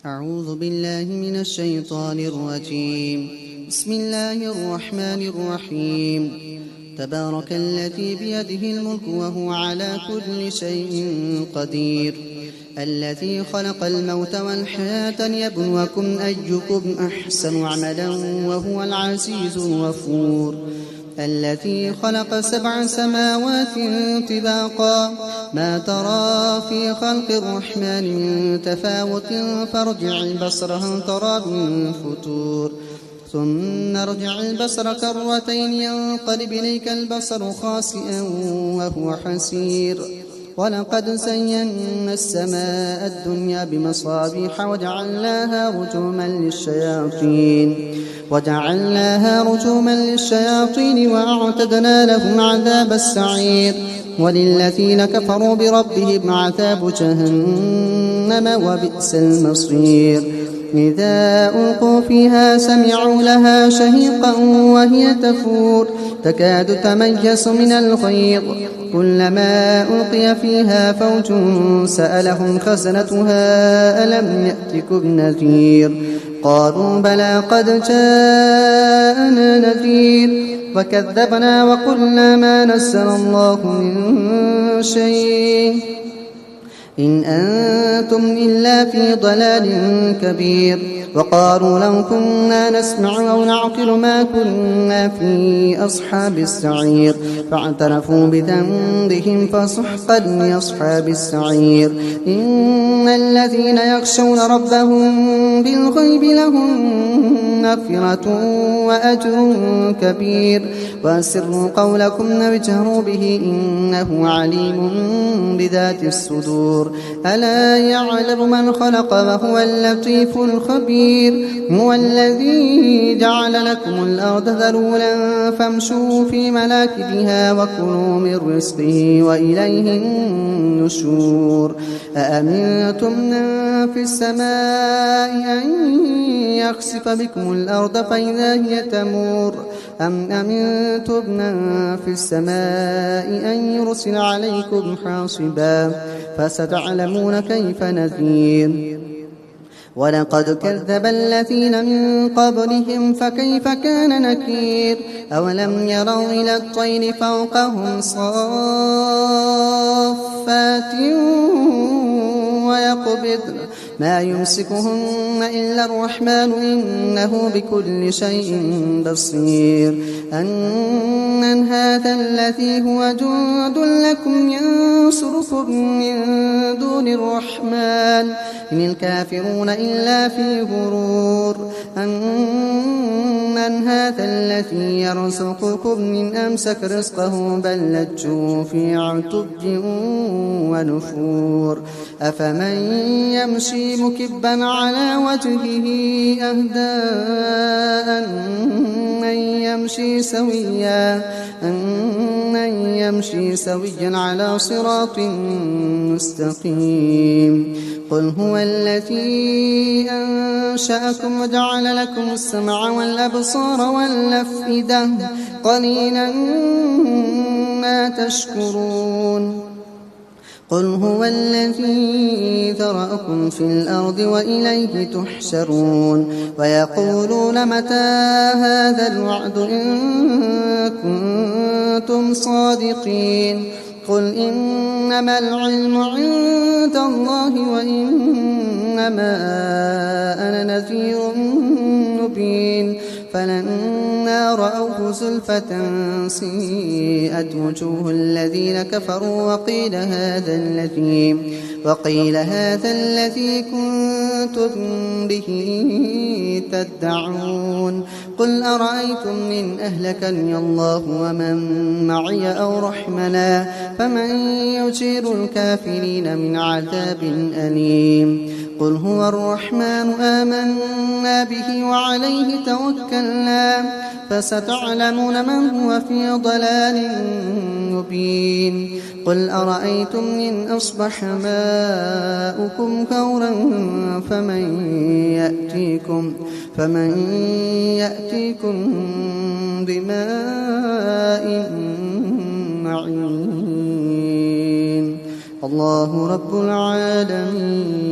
أعوذ بالله من الشيطان الرجيم. بسم الله الرحمن الرحيم. تبارك الذي بيده الملك وهو على كل شيء قدير، الذي خلق الموت والحياة ليبلوكم أيكم أحسن عملا وهو العزيز الغفور، الذي خلق 7 سماوات طباقا ما ترى في خلق الرحمن من تفاوت فارجع البصر هل ترى من فطور، ثم ارجع البصر كرتين ينقلب إليك البصر خاسئا وهو حسير. ولقد زينا السماء الدنيا بمصابيح وجعلناها رجوما للشياطين وأعتدنا لهم عذاب السعير. وللذين كفروا بربهم عذاب جهنم وبئس المصير. إذا ألقوا فيها سمعوا لها شهيقا وهي تفور تكاد تميز من الغيظ، كلما ألقي فيها فوج سألهم خزنتها ألم يأتكم نذير، قالوا بلى قد جاءنا نذير فكذبنا وقلنا ما نزل الله من شيء إن أنتم إلا في ضلال كبير. وقالوا لو كنا نسمع أو نعقل ما كنا في أصحاب السعير، فاعترفوا بذنبهم فسحقا لأصحاب السعير. إن الذين يخشون ربهم بالغيب لهم مغفرة وأجر كبير. وأسروا قولكم أو اجهروا به إنه عليم بذات الصدور. ألا يعلم من خلق وهو اللطيف الخبير. هو الذي جعل لكم الأرض ذلولا فامشوا في مناكبها وكلوا من رزقه وإليه النشور. أأمنتم من في السماء أن يخسف بكم الأرض فإذا هي تمور، أم أمنتم من في السماء أن يرسل عليكم حاصبا، فستعلمون كيف نذير. ولقد كذب الذين من قبلهم فكيف كان نكير. أولم يروا إلى الطير فوقهم صافات ويقبضن ما يمسكهن إلا الرحمن إنه بكل شيء بصير. أن هذا الذي هو جند لكم ينصركم من دون الرحمن إن الكافرون إلا في غرور. أن هذا الذي يرزقكم من أمسك رزقه بل لجوا في عتب ونفور. أفمن يمشي مكبا على وجهه أهدى أمن يمشي سويا على صراط مستقيم. قل هو الذي أنشأكم وجعل لكم السمع والأبصار والأفئدة قليلا ما تشكرون. قل هو الذي ذرأكم في الأرض وإليه تحشرون. ويقولون متى هذا الوعد إن كنتم صادقين. قل إنما العلم عند الله وإنما أنا نذير مبين. فلما رأوه زلفة سيئت وجوه الذين كفروا وقيل هذا الذي كنتم به تدعون. قل أرأيتم إن أهلكني الله ومن معي أو رحمنا فمن يجير الكافرين من عذاب أليم. قل هو الرحمن آمنا به وعليه توكلنا فستعلمون من هو في ضلال مبين. قل أرأيتم إن أصبح ماؤكم غورا فمن يأتيكم بماء معين. الله رب العالمين.